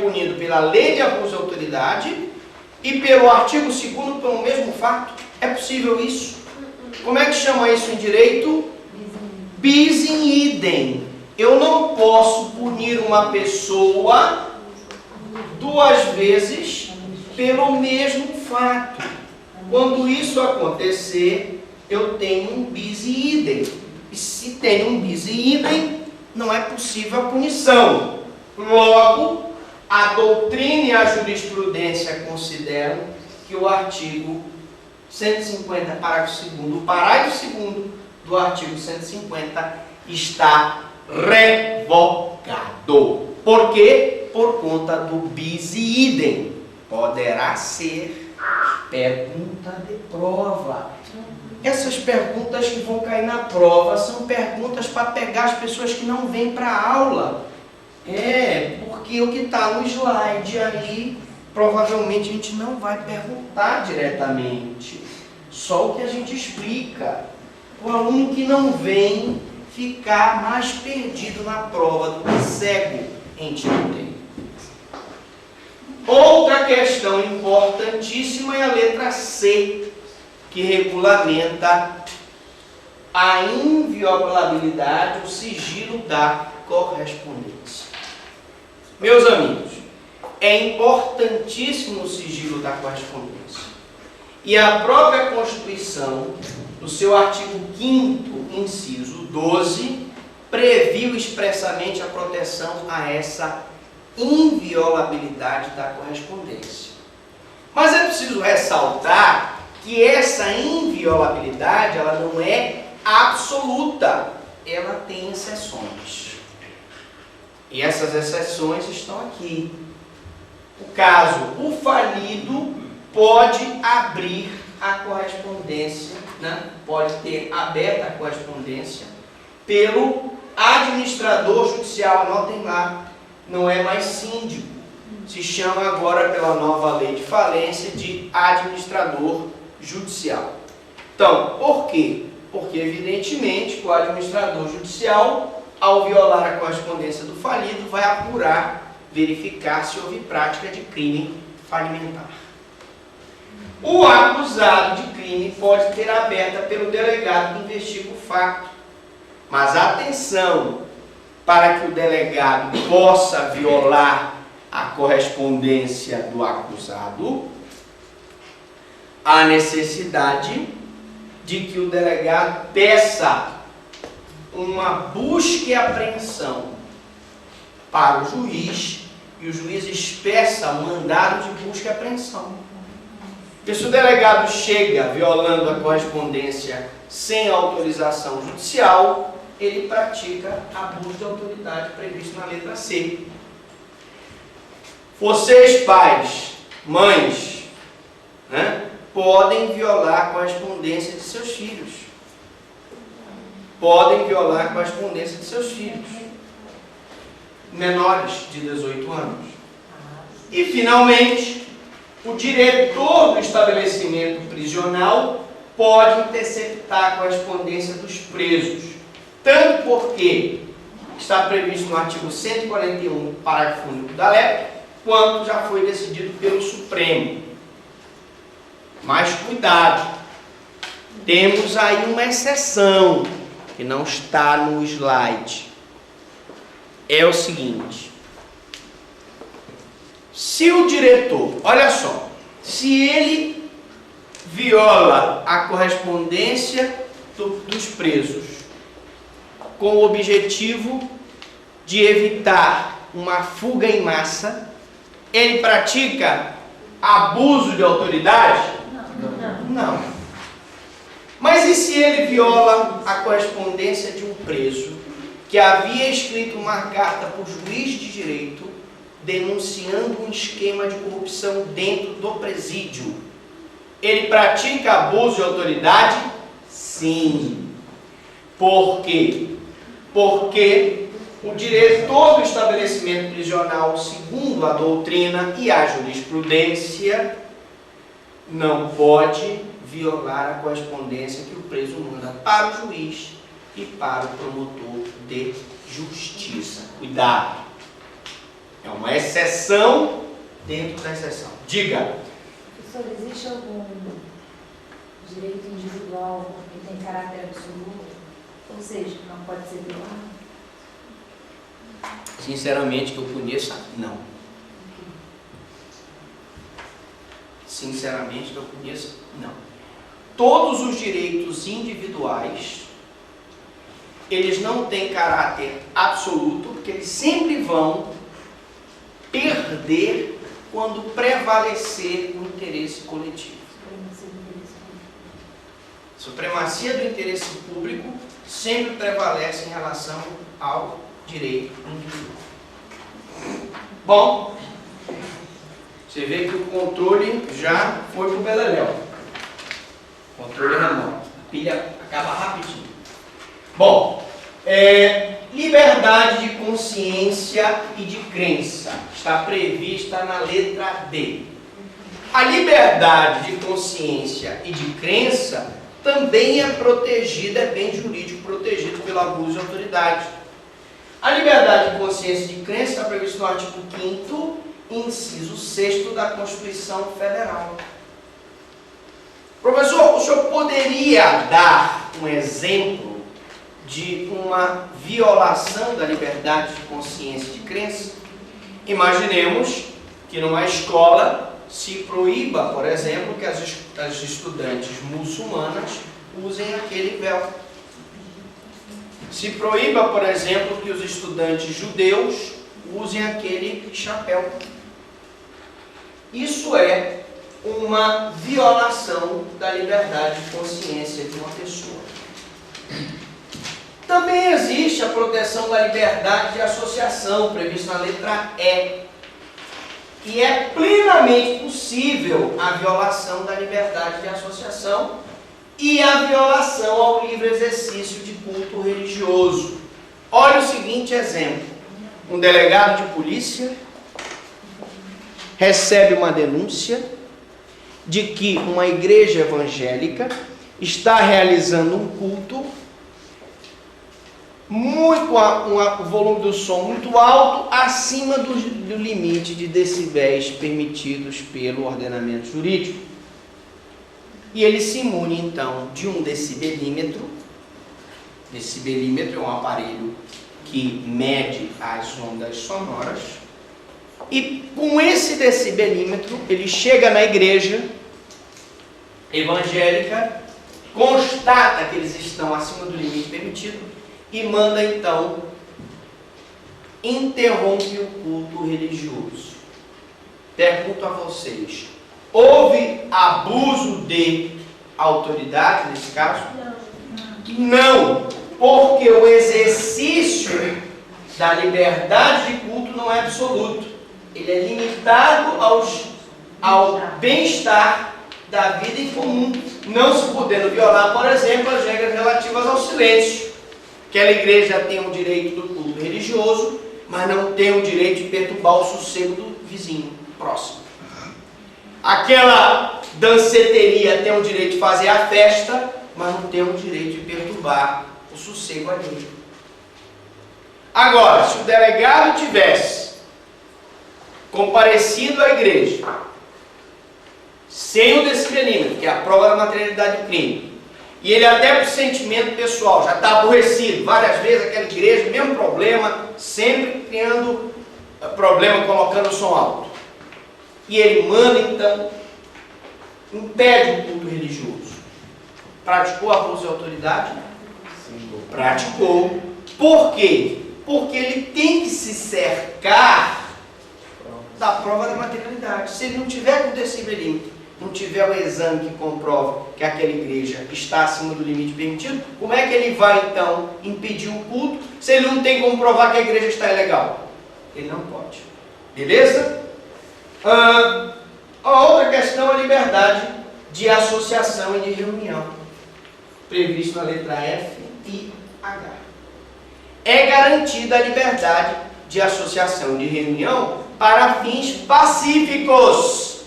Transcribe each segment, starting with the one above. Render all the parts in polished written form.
punido pela lei de abuso de autoridade e pelo artigo 2º pelo mesmo fato. É possível isso? Como é que chama isso em direito? Bis in idem. Eu não posso punir uma pessoa 2 vezes pelo mesmo fato. Quando isso acontecer, eu tenho um bis in idem. E se tem um bis in idem, não é possível a punição. Logo, a doutrina e a jurisprudência consideram que o artigo 150, parágrafo 2º, o parágrafo 2º do artigo 150 está revogado. Por quê? Por conta do bis in idem. Poderá ser pergunta de prova. Essas perguntas que vão cair na prova são perguntas para pegar as pessoas que não vêm para a aula. Porque o que está no slide ali, provavelmente a gente não vai perguntar diretamente. Só o que a gente explica. O aluno que não vem ficar mais perdido na prova do que cego em entender. Outra questão importantíssima é a letra C, que regulamenta a inviolabilidade, o sigilo da correspondência. Meus amigos, é importantíssimo o sigilo da correspondência. E a própria Constituição, no seu artigo 5º, inciso 12, previu expressamente a proteção a essa inviolabilidade da correspondência. Mas é preciso ressaltar que essa inviolabilidade, ela não é absoluta, ela tem exceções. E essas exceções estão aqui. O caso, o falido pode abrir a correspondência, pode ter aberta a correspondência pelo administrador judicial. Anotem lá, não é mais síndico. Se chama agora, pela nova lei de falência, de administrador judicial. Então, por quê? Porque, evidentemente, o administrador judicial, ao violar a correspondência do falido, vai apurar, verificar se houve prática de crime falimentar. O acusado de crime pode ter aberta pelo delegado que investiga o fato. Mas atenção, para que o delegado possa violar a correspondência do acusado, há necessidade de que o delegado peça uma busca e apreensão para o juiz e o juiz expressa o mandado de busca e apreensão. Porque se o delegado chega violando a correspondência sem autorização judicial, ele pratica abuso de autoridade previsto na letra C. Vocês, pais, mães, podem violar a correspondência de seus filhos. Podem violar a correspondência de seus filhos. Menores de 18 anos. E, finalmente, o diretor do estabelecimento prisional pode interceptar a correspondência dos presos. Tanto porque está previsto no artigo 141, parágrafo único da LEP, quanto já foi decidido pelo Supremo. Mas cuidado, temos aí uma exceção que não está no slide. É o seguinte: se o diretor, olha só, se ele viola a correspondência dos presos com o objetivo de evitar uma fuga em massa, ele pratica abuso de autoridade? Não. Mas e se ele viola a correspondência de um preso que havia escrito uma carta para o juiz de direito denunciando um esquema de corrupção dentro do presídio? Ele pratica abuso de autoridade? Sim. Por quê? Porque o diretor do estabelecimento prisional, segundo a doutrina e a jurisprudência, não pode violar a correspondência que o preso manda para o juiz e para o promotor de justiça. Cuidado! É uma exceção dentro da exceção. Diga. Professor, existe algum direito individual que tem caráter absoluto? Ou seja, não pode ser violado? Sinceramente, que eu conheça, não. Sinceramente, que eu conheça, não. Todos os direitos individuais, eles não têm caráter absoluto, porque eles sempre vão perder quando prevalecer o interesse coletivo. Supremacia do interesse público sempre prevalece em relação ao direito individual. Bom, você vê que o controle já foi para o beleléu. Controle remoto. A pilha acaba rapidinho. Bom, liberdade de consciência e de crença está prevista na letra D. A liberdade de consciência e de crença também é protegida, é bem jurídico protegido pelo abuso de autoridade. A liberdade de consciência e de crença está prevista no artigo 5º, inciso 6º da Constituição Federal. Professor, o senhor poderia dar um exemplo de uma violação da liberdade de consciência e de crença? Imaginemos que numa escola se proíba, por exemplo, que as estudantes muçulmanas usem aquele véu. Se proíba, por exemplo, que os estudantes judeus usem aquele chapéu. Isso é uma violação da liberdade de consciência de uma pessoa. Também existe a proteção da liberdade de associação, prevista na letra E. E é plenamente possível a violação da liberdade de associação e a violação ao livre exercício de culto religioso. Olha o seguinte exemplo. Um delegado de polícia recebe uma denúncia de que uma igreja evangélica está realizando um culto muito, um volume do som muito alto, acima do limite de decibéis permitidos pelo ordenamento jurídico. E ele se imune, então, de um decibelímetro. Decibelímetro é um aparelho que mede as ondas sonoras. E com esse decibelímetro, ele chega na igreja evangélica, constata que eles estão acima do limite permitido, e manda então, interrompe o culto religioso. Pergunto a vocês, houve abuso de autoridade nesse caso? Não, porque o exercício da liberdade de culto não é absoluto. Ele é limitado ao bem-estar da vida em comum, não se podendo violar, por exemplo, as regras relativas ao silêncio. Aquela igreja tem o direito do culto religioso, mas não tem o direito de perturbar o sossego do vizinho próximo. Aquela danceteria tem o direito de fazer a festa, mas não tem o direito de perturbar o sossego alheio. Agora, se o delegado tivesse comparecido à igreja sem o decibelímetro, que é a prova da materialidade do crime, e ele até por sentimento pessoal já está aborrecido, várias vezes aquela igreja, mesmo problema, sempre criando problema, colocando o som alto. E ele manda então, impede o culto religioso. Praticou abuso de autoridade? Sim. Praticou. Por quê? Porque ele tem que se cercar da prova da materialidade. Se ele não tiver com o decibelímetro, não tiver o exame que comprova que aquela igreja está acima do limite permitido, como é que ele vai então impedir o culto se ele não tem como provar que a igreja está ilegal? Ele não pode. Beleza? A outra questão é a liberdade de associação e de reunião, previsto na letra F e H. É garantida a liberdade de associação e de reunião para fins pacíficos.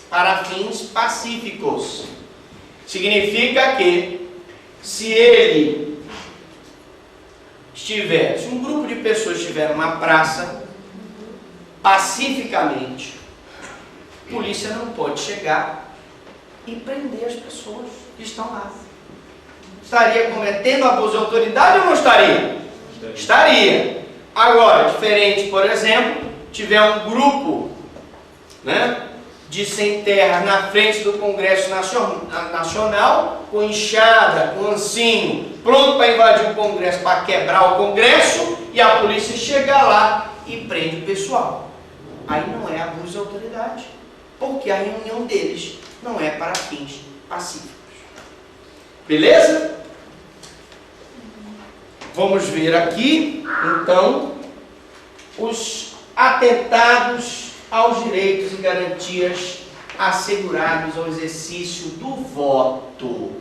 Para fins pacíficos. Significa que se um grupo de pessoas estiver numa praça pacificamente, a polícia não pode chegar e prender as pessoas que estão lá. Estaria cometendo abuso de autoridade ou não estaria? Estaria. Agora, diferente, por exemplo, tiver um grupo, né, de sem terra na frente do Congresso Nacional, com enxada, com ancinho, pronto para invadir o Congresso, para quebrar o Congresso, e a polícia chega lá e prende o pessoal. Aí não é abuso de autoridade, porque a reunião deles não é para fins pacíficos. Beleza? Vamos ver aqui, então, os atentados aos direitos e garantias assegurados ao exercício do voto.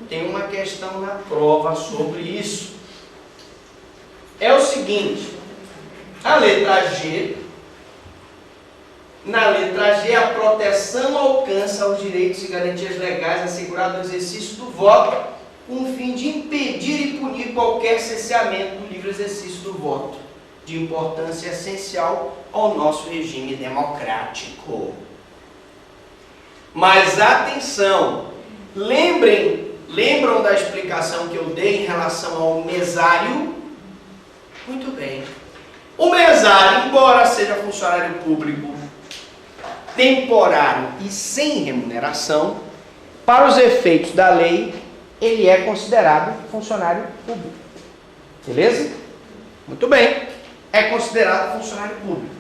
Tem uma questão na prova sobre isso. É o seguinte, a letra G, na letra G, a proteção alcança os direitos e garantias legais assegurados ao exercício do voto, com o fim de impedir e punir qualquer cerceamento do livre exercício do voto, de importância essencial ao nosso regime democrático. Mas atenção, lembram da explicação que eu dei em relação ao mesário? Muito bem. O mesário, embora seja funcionário público temporário e sem remuneração, para os efeitos da lei, ele é considerado funcionário público. Beleza? Muito bem. É considerado funcionário público.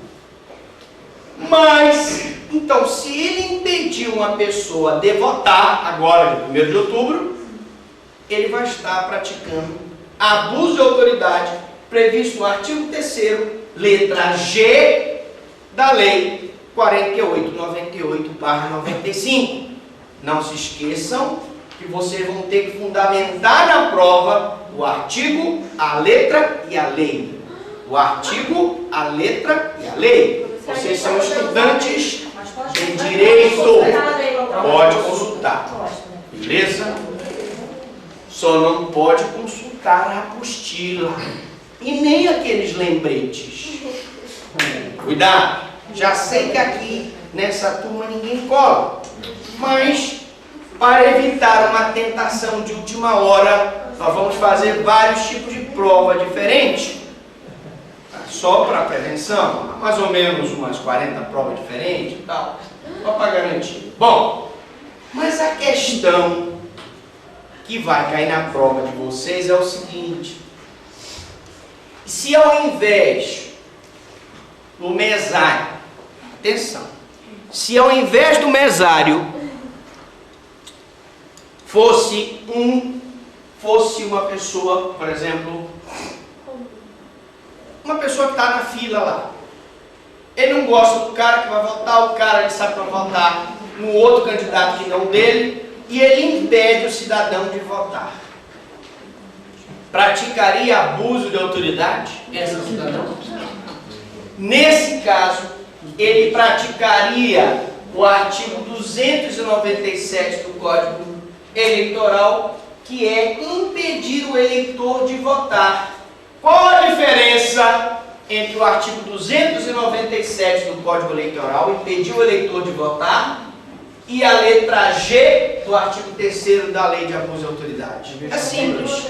Mas, então, se ele impedir uma pessoa de votar, agora, no 1º de outubro, ele vai estar praticando abuso de autoridade previsto no artigo 3º, letra G, da Lei 4898/95. Não se esqueçam que vocês vão ter que fundamentar na prova o artigo, a letra e a lei. O artigo, a letra e a lei. Vocês são estudantes de direito. Pode consultar. Beleza? Só não pode consultar a apostila. E nem aqueles lembretes. Cuidado. Já sei que aqui, nessa turma, ninguém cola. Mas, para evitar uma tentação de última hora, nós vamos fazer vários tipos de prova diferentes. Só para prevenção, mais ou menos umas 40 provas diferentes e tal, só para garantir. Bom, mas a questão que vai cair na prova de vocês é o seguinte: se ao invés do mesário, atenção, se ao invés do mesário fosse uma pessoa, por exemplo, uma pessoa que está na fila lá, ele não gosta do cara que vai votar, o cara ele sabe que vai votar no outro candidato que não dele, e ele impede o cidadão de votar. Praticaria abuso de autoridade esse cidadão? Nesse caso, ele praticaria o artigo 297 do Código Eleitoral, que é impedir o eleitor de votar. Qual a diferença entre o artigo 297 do Código Eleitoral, impedir o eleitor de votar, e a letra G do artigo 3º da Lei de Abuso de Autoridade? É simples.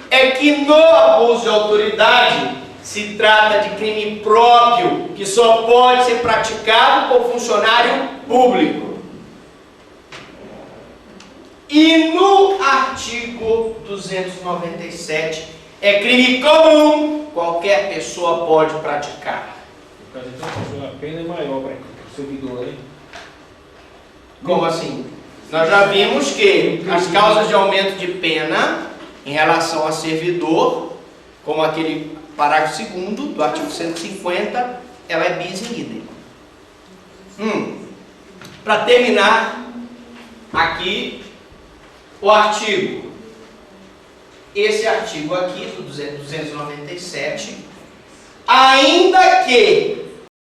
É que no abuso de autoridade se trata de crime próprio, que só pode ser praticado por funcionário público. E no artigo 297 é crime comum, qualquer pessoa pode praticar. A pena é maior para o servidor, hein? Como assim? Nós já vimos que as causas de aumento de pena em relação a servidor, como aquele parágrafo 2º do artigo 150, ela é bis in idem. Para terminar aqui o artigo. Esse artigo aqui, do 297, ainda que